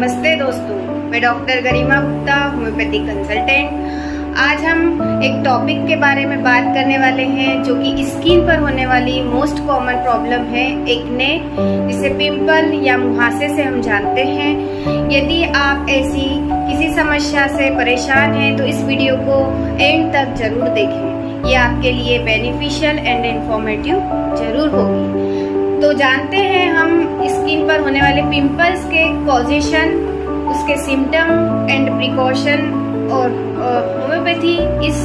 नमस्ते दोस्तों, मैं डॉक्टर गरिमा गुप्ता, होम्योपैथिक कंसल्टेंट। आज हम एक टॉपिक के बारे में बात करने वाले हैं जो कि स्किन पर होने वाली मोस्ट कॉमन प्रॉब्लम है, एक्ने, जिसे पिंपल या मुहासे से हम जानते हैं। यदि आप ऐसी किसी समस्या से परेशान हैं तो इस वीडियो को एंड तक जरूर देखें, ये आपके लिए बेनिफिशियल एंड इंफॉर्मेटिव जरूर होगी। तो जानते हैं हम स्किन पर होने वाले पिंपल्स के कॉजेशन, उसके सिम्टम एंड प्रिकॉशन और होम्योपैथी इस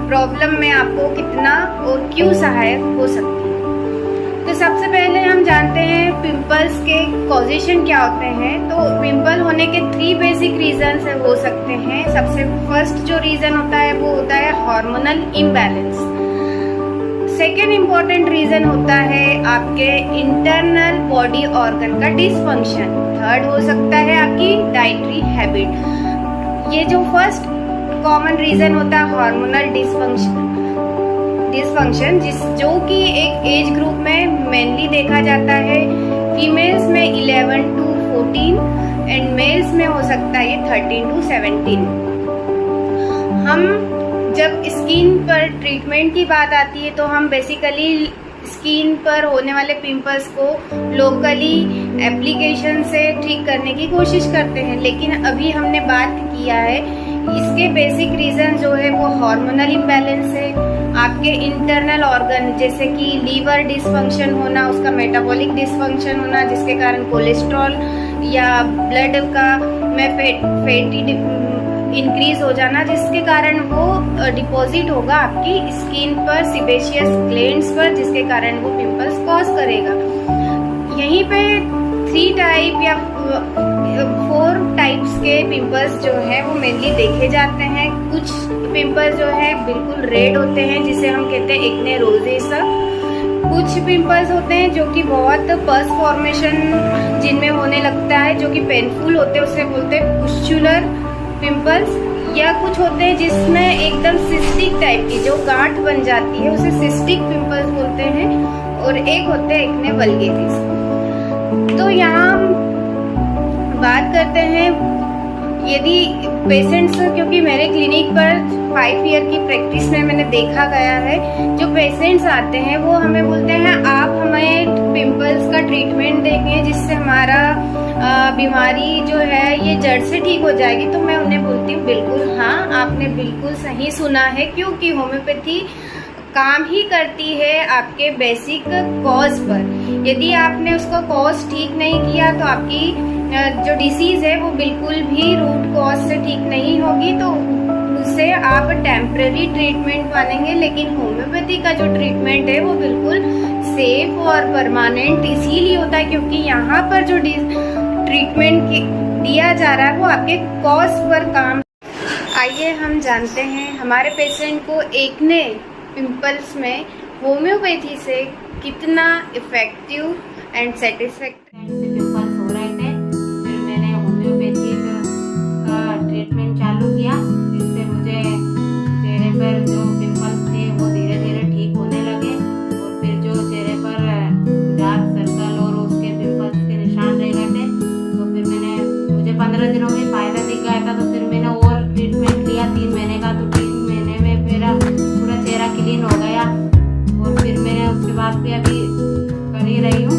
प्रॉब्लम में आपको कितना और क्यों सहायक हो सकती है। तो सबसे पहले हम जानते हैं पिंपल्स के कॉजेशन क्या होते हैं। तो पिंपल होने के 3 बेसिक रीजन से हो सकते हैं। सबसे फर्स्ट जो रीजन होता है वो होता है hormonal imbalance. Second important reason होता है आपके इंटरनल बॉडी ऑर्गन का डिसफंक्शन। थर्ड हो सकता है आपकी डाइटरी हैबिट। ये जो फर्स्ट कॉमन रीजन होता है हार्मोनल डिसफंक्शन जो कि एक एज ग्रुप में मेनली देखा जाता है। फीमेल्स में 11 to 14 एंड मेल्स में हो सकता है ये 13 to 17। हम जब स्किन पर ट्रीटमेंट की बात आती है तो हम बेसिकली स्किन पर होने वाले पिंपल्स को लोकली एप्लीकेशन से ठीक करने की कोशिश करते हैं, लेकिन अभी हमने बात किया है इसके बेसिक रीजन जो है वो हार्मोनल इम्बैलेंस है। आपके इंटरनल ऑर्गन जैसे कि लीवर डिसफंक्शन होना, उसका मेटाबॉलिक डिसफंक्शन होना जिसके कारण कोलेस्ट्रॉल या ब्लड का में फैटी इंक्रीज हो जाना, जिसके कारण वो डिपॉजिट होगा आपकी स्किन पर, सिबेशियस ग्लैंड्स पर, जिसके कारण वो पिंपल्स कॉज करेगा। यहीं पे 3 टाइप या 4 टाइप्स के पिंपल्स जो है वो मेनली देखे जाते हैं। कुछ पिंपल्स जो है बिल्कुल रेड होते हैं जिसे हम कहते हैं एक्ने रोजेसा। कुछ पिंपल्स होते हैं जो कि बहुत पस फॉर्मेशन जिनमें होने लगता है, जो कि पेनफुल होते हैं, उसे बोलते हैं पुस्चुलर पिंपल्स। या कुछ होते हैं जिसमें एकदम सिस्टिक टाइप की जो गांठ बन जाती है उसे सिस्टिक पिंपल्स बोलते हैं। और एक होते हैं एक्ने वल्गेरिस। तो यहाँ हम बात करते हैं यदि पेशेंट्स, क्योंकि मेरे क्लिनिक पर 5 ईयर की प्रैक्टिस में मैंने देखा गया है, जो पेशेंट्स आते हैं वो हमें बोलते हैं आप हमें पिंपल्स का ट्रीटमेंट देंगे जिससे हमारा बीमारी जो है ये जड़ से ठीक हो जाएगी। तो मैं उन्हें बोलती हूँ बिल्कुल हाँ, आपने बिल्कुल सही सुना है, क्योंकि होम्योपैथी काम ही करती है आपके बेसिक कॉज पर। यदि आपने उसका कॉज ठीक नहीं किया तो आपकी जो डिसीज है वो बिल्कुल भी रूट कॉज से ठीक नहीं होगी, तो उससे आप टेम्पररी ट्रीटमेंट मानेंगे। लेकिन होम्योपैथी का जो ट्रीटमेंट है वो बिल्कुल सेफ और परमानेंट इसीलिए होता है क्योंकि यहाँ पर जो ट्रीटमेंट दिया जा रहा है वो आपके कॉज पर काम। आइए हम जानते हैं हमारे पेशेंट को एक्ने पिंपल्स में होम्योपैथी से कितना इफेक्टिव एंड सेटिस्फैक्टरी पिंपल्स हो रहे थे। फिर मैंने होम्योपैथी का ट्रीटमेंट चालू किया, जिससे मुझे चेहरे पर जो पिंपल्स थे वो धीरे धीरे ठीक होने लगे। और फिर जो चेहरे पर डार्क सर्कल और उसके पिंपल्स के निशान रह गए थे, तो फिर मुझे 15 दिनों में फ़ायदा दिख गया था। तो फिर मैंने और ट्रीटमेंट लिया 3 महीने का। तो 3 महीने में मेरा पूरा चेहरा क्लीन हो गया। और फिर मैंने उसके बाद भी अभी कर ही रही हूँ।